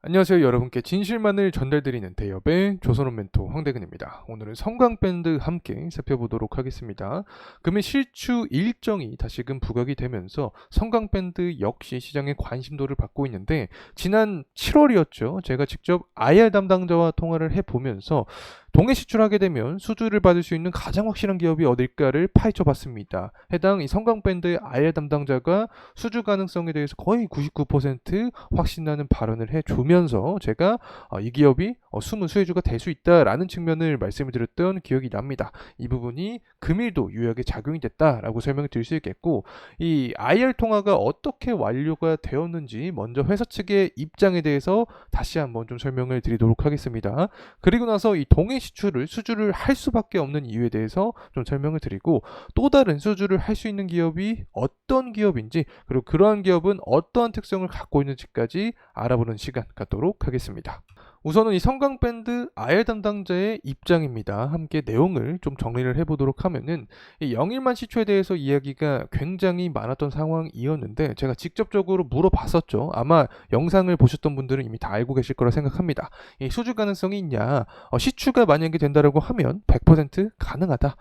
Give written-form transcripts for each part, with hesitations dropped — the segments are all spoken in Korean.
안녕하세요. 여러분께 진실만을 전달드리는 대여배 조선업 멘토 황대근입니다. 오늘은 성광밴드 함께 살펴보도록 하겠습니다. 금일 실추 일정이 다시금 부각이 되면서 성광밴드 역시 시장의 관심도를 받고 있는데, 지난 7월이었죠. 제가 직접 IR 담당자와 통화를 해보면서 동해 시출하게 되면 수주를 받을 수 있는 가장 확실한 기업이 어딜까를 파헤쳐 봤습니다. 해당 이 성광밴드의 IR 담당자가 수주 가능성에 대해서 거의 99% 확신나는 발언을 해주면서 제가 이 기업이 숨은 수혜주가 될 수 있다라는 측면을 말씀을 드렸던 기억이 납니다. 이 부분이 금일도 유효하게 작용이 됐다라고 설명을 드릴 수 있겠고, 이 IR 통화가 어떻게 완료가 되었는지 먼저 회사 측의 입장에 대해서 다시 한번 좀 설명을 드리도록 하겠습니다. 그리고 나서 이 동해 수주를 할 수밖에 없는 이유에 대해서 좀 설명을 드리고, 또 다른 수주를 할 수 있는 기업이 어떤 기업인지, 그리고 그러한 기업은 어떠한 특성을 갖고 있는지까지 알아보는 시간 갖도록 하겠습니다. 우선은 이 성광밴드 IR 담당자의 입장입니다. 함께 내용을 좀 정리를 해보도록 하면은, 이 영일만 시초에 대해서 이야기가 굉장히 많았던 상황이었는데 제가 직접적으로 물어봤었죠. 아마 영상을 보셨던 분들은 이미 다 알고 계실 거라 생각합니다. 이 수주 가능성이 있냐, 시추가 만약에 된다라고 하면 100% 가능하다,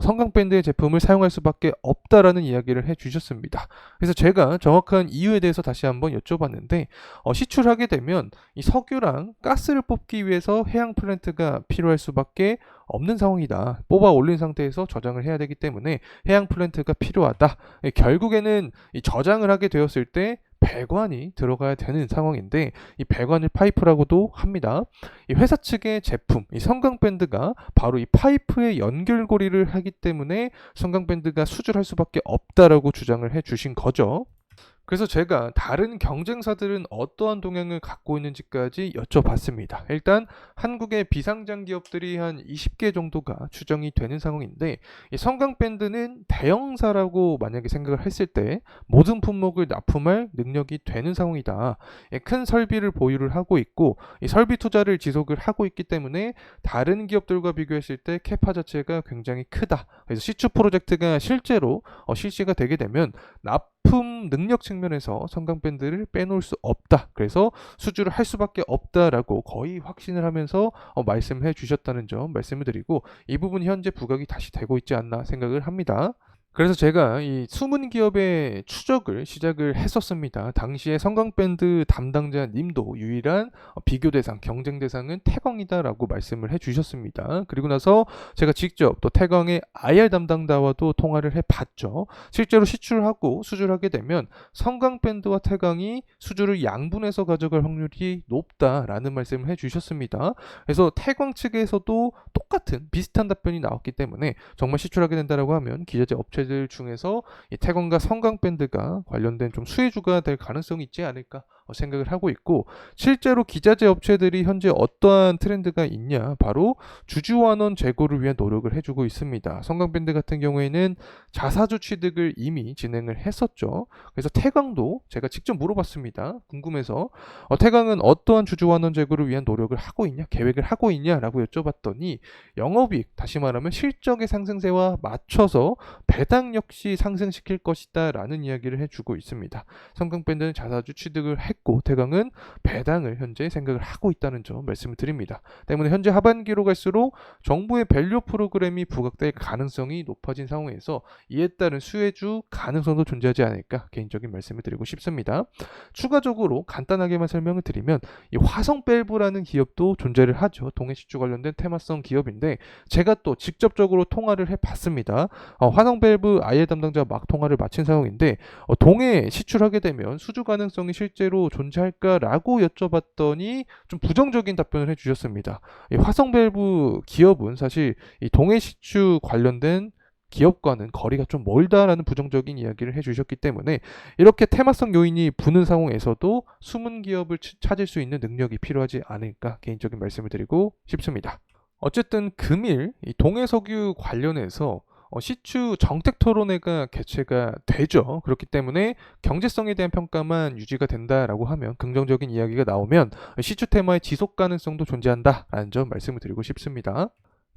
성광밴드의 제품을 사용할 수밖에 없다라는 이야기를 해주셨습니다. 그래서 제가 정확한 이유에 대해서 다시 한번 여쭤봤는데, 시추를 하게 되면 이 석유랑 가스를 뽑기 위해서 해양 플랜트가 필요할 수밖에 없는 상황이다. 뽑아 올린 상태에서 저장을 해야 되기 때문에 해양 플랜트가 필요하다. 결국에는 이 저장을 하게 되었을 때 배관이 들어가야 되는 상황인데, 이 배관을 파이프라고도 합니다. 이 회사 측의 제품, 이 성광밴드가 바로 이 파이프의 연결고리를 하기 때문에 성광밴드가 수주할 수밖에 없다라고 주장을 해 주신 거죠. 그래서 제가 다른 경쟁사들은 어떠한 동향을 갖고 있는지까지 여쭤봤습니다. 일단 한국의 비상장 기업들이 한 20개 정도가 추정이 되는 상황인데, 이 성강밴드는 대형사라고 만약에 생각을 했을 때 모든 품목을 납품할 능력이 되는 상황이다. 큰 설비를 보유를 하고 있고 이 설비 투자를 지속을 하고 있기 때문에 다른 기업들과 비교했을 때 캐파 자체가 굉장히 크다. 그래서 시추 프로젝트가 실제로 실시가 되게 되면 납품 능력 측면에서 성강밴드를 빼놓을 수 없다. 그래서 수주를 할 수밖에 없다라고 거의 확신을 하면서 말씀해 주셨다는 점 말씀을 드리고, 이 부분 현재 부각이 다시 되고 있지 않나 생각을 합니다. 그래서 제가 이 숨은 기업의 추적을 시작을 했었습니다. 당시에 성광밴드 담당자 님도 유일한 비교 대상, 경쟁 대상은 태광이다라고 말씀을 해주셨습니다. 그리고 나서 제가 직접 또 태광의 IR 담당자와도 통화를 해봤죠. 실제로 시추를 하고 수주를 하게 되면 성광밴드와 태광이 수주를 양분해서 가져갈 확률이 높다라는 말씀을 해주셨습니다. 그래서 태광 측에서도 똑같은 비슷한 답변이 나왔기 때문에 정말 시추를 하게 된다라고 하면 기자재 업체들 중에서 이 태광과 성광밴드가 관련된 좀 수혜주가 될 가능성이 있지 않을까 생각을 하고 있고, 실제로 기자재 업체들이 현재 어떠한 트렌드가 있냐, 바로 주주환원 제고를 위한 노력을 해주고 있습니다. 성광밴드 같은 경우에는 자사주 취득을 이미 진행을 했었죠. 그래서 태광도 제가 직접 물어봤습니다. 궁금해서 태광은 어떠한 주주환원 제고를 위한 노력을 하고 있냐, 계획을 하고 있냐라고 여쭤봤더니, 영업이익, 다시 말하면 실적의 상승세와 맞춰서 배당 역시 상승시킬 것이다 라는 이야기를 해주고 있습니다. 성광밴드는 자사주 취득을 했고 태광은 배당을 현재 생각을 하고 있다는 점 말씀을 드립니다. 때문에 현재 하반기로 갈수록 정부의 밸류 프로그램이 부각될 가능성이 높아진 상황에서 이에 따른 수혜주 가능성도 존재하지 않을까 개인적인 말씀을 드리고 싶습니다. 추가적으로 간단하게만 설명을 드리면, 이 화성밸브라는 기업도 존재를 하죠. 동해시추 관련된 테마성 기업인데 제가 또 직접적으로 통화를 해봤습니다. 화성밸브 IR 담당자 막 통화를 마친 상황인데, 동해 시출하게 되면 수주 가능성이 실제로 존재할까라고 여쭤봤더니 좀 부정적인 답변을 해주셨습니다. 이 화성밸브 기업은 사실 이 동해 시추 관련된 기업과는 거리가 좀 멀다라는 부정적인 이야기를 해주셨기 때문에, 이렇게 테마성 요인이 부는 상황에서도 숨은 기업을 찾을 수 있는 능력이 필요하지 않을까 개인적인 말씀을 드리고 싶습니다. 어쨌든 금일 이 동해석유 관련해서 시추 정책 토론회가 개최가 되죠. 그렇기 때문에 경제성에 대한 평가만 유지가 된다라고 하면, 긍정적인 이야기가 나오면 시추 테마의 지속 가능성도 존재한다라는 점 말씀을 드리고 싶습니다.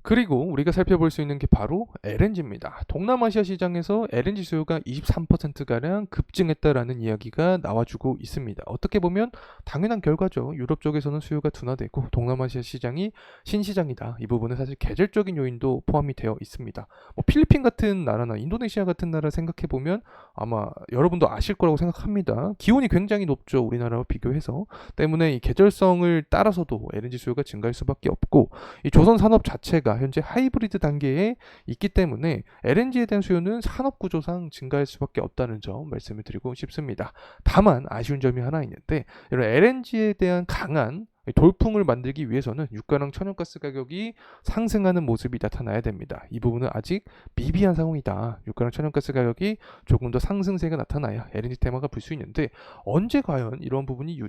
그리고 우리가 살펴볼 수 있는 게 바로 LNG입니다. 동남아시아 시장에서 LNG 수요가 23%가량 급증했다라는 이야기가 나와주고 있습니다. 어떻게 보면 당연한 결과죠. 유럽 쪽에서는 수요가 둔화되고 동남아시아 시장이 신시장이다. 이 부분은 사실 계절적인 요인도 포함이 되어 있습니다. 뭐 필리핀 같은 나라나 인도네시아 같은 나라 생각해 보면 아마 여러분도 아실 거라고 생각합니다. 기온이 굉장히 높죠. 우리나라와 비교해서. 때문에 이 계절성을 따라서도 LNG 수요가 증가할 수밖에 없고 이 조선 산업 자체가 현재 하이브리드 단계에 있기 때문에 LNG에 대한 수요는 산업 구조상 증가할 수밖에 없다는 점 말씀을 드리고 싶습니다. 다만 아쉬운 점이 하나 있는데 이런 LNG에 대한 강한 돌풍을 만들기 위해서는 유가랑 천연가스 가격이 상승하는 모습이 나타나야 됩니다. 이 부분은 아직 미비한 상황이다. 유가랑 천연가스 가격이 조금 더 상승세가 나타나야 LNG 테마가 불 수 있는데 언제 과연 이런 부분이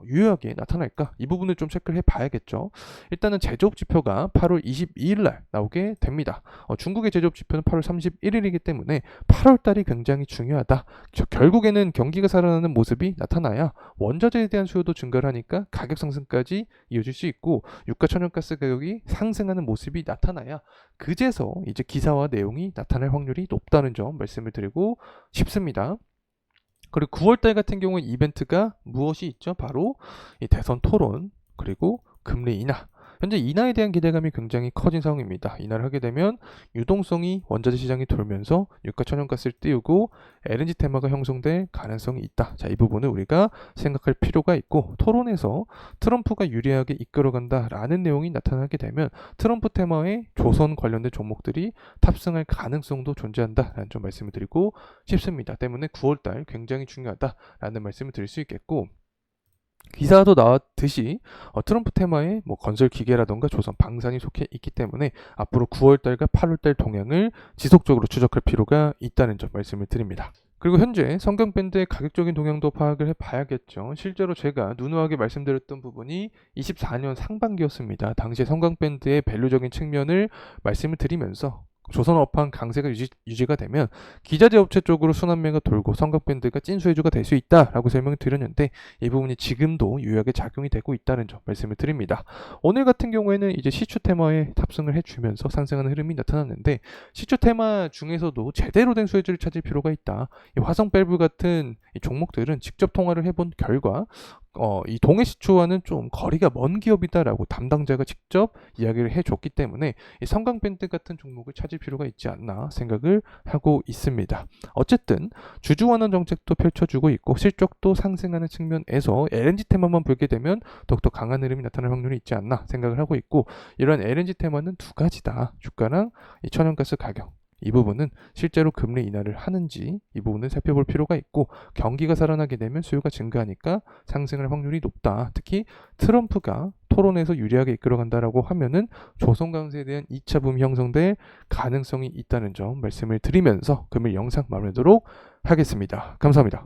유효하게 나타날까? 이 부분을 좀 체크를 해봐야겠죠. 일단은 제조업 지표가 8월 22일 날 나오게 됩니다. 중국의 제조업 지표는 8월 31일이기 때문에 8월 달이 굉장히 중요하다. 결국에는 경기가 살아나는 모습이 나타나야 원자재에 대한 수요도 증가를 하니까 가격 상승까지 이어질 수 있고 유가 천연가스 가격이 상승하는 모습이 나타나야 그제서 이제 기사화 내용이 나타날 확률이 높다는 점 말씀을 드리고 싶습니다. 그리고 9월달 같은 경우에 이벤트가 무엇이 있죠? 바로 이 대선 토론 그리고 금리 인하. 현재 인하에 대한 기대감이 굉장히 커진 상황입니다. 인하를 하게 되면 유동성이 원자재 시장이 돌면서 유가 천연가스를 띄우고 LNG 테마가 형성될 가능성이 있다. 자, 이 부분을 우리가 생각할 필요가 있고 토론에서 트럼프가 유리하게 이끌어간다라는 내용이 나타나게 되면 트럼프 테마에 조선 관련된 종목들이 탑승할 가능성도 존재한다라는 점 말씀을 드리고 싶습니다. 때문에 9월달 굉장히 중요하다라는 말씀을 드릴 수 있겠고 기사도 나왔듯이 트럼프 테마에 뭐 건설 기계라던가 조선 방산이 속해 있기 때문에 앞으로 9월달과 8월달 동향을 지속적으로 추적할 필요가 있다는 점 말씀을 드립니다. 그리고 현재 성강밴드의 가격적인 동향도 파악을 해봐야겠죠. 실제로 제가 누누하게 말씀드렸던 부분이 24년 상반기였습니다. 당시에 성강밴드의 밸류적인 측면을 말씀을 드리면서 조선업황 강세가 유지가 되면 기자재 업체 쪽으로 순환매가 돌고 성강밴드가 찐수혜주가 될 수 있다라고 설명을 드렸는데 이 부분이 지금도 유효하게 작용이 되고 있다는 점 말씀을 드립니다. 오늘 같은 경우에는 이제 시추 테마에 탑승을 해주면서 상승하는 흐름이 나타났는데 시추 테마 중에서도 제대로 된 수혜주를 찾을 필요가 있다. 이 화성밸브 같은 이 종목들은 직접 통화를 해본 결과 이 동해시추와는 좀 거리가 먼 기업이다라고 담당자가 직접 이야기를 해줬기 때문에 이 성강밴드 같은 종목을 찾을 필요가 있지 않나 생각을 하고 있습니다. 어쨌든 주주환원 정책도 펼쳐주고 있고 실적도 상승하는 측면에서 LNG 테마만 보게 되면 더욱더 강한 흐름이 나타날 확률이 있지 않나 생각을 하고 있고 이러한 LNG 테마는 두 가지다. 주가랑 이 천연가스 가격. 이 부분은 실제로 금리 인하를 하는지 이 부분을 살펴볼 필요가 있고 경기가 살아나게 되면 수요가 증가하니까 상승할 확률이 높다. 특히 트럼프가 토론에서 유리하게 이끌어간다라고 하면은 조선 강세에 대한 2차 붐이 형성될 가능성이 있다는 점 말씀을 드리면서 금일 영상 마무리하도록 하겠습니다. 감사합니다.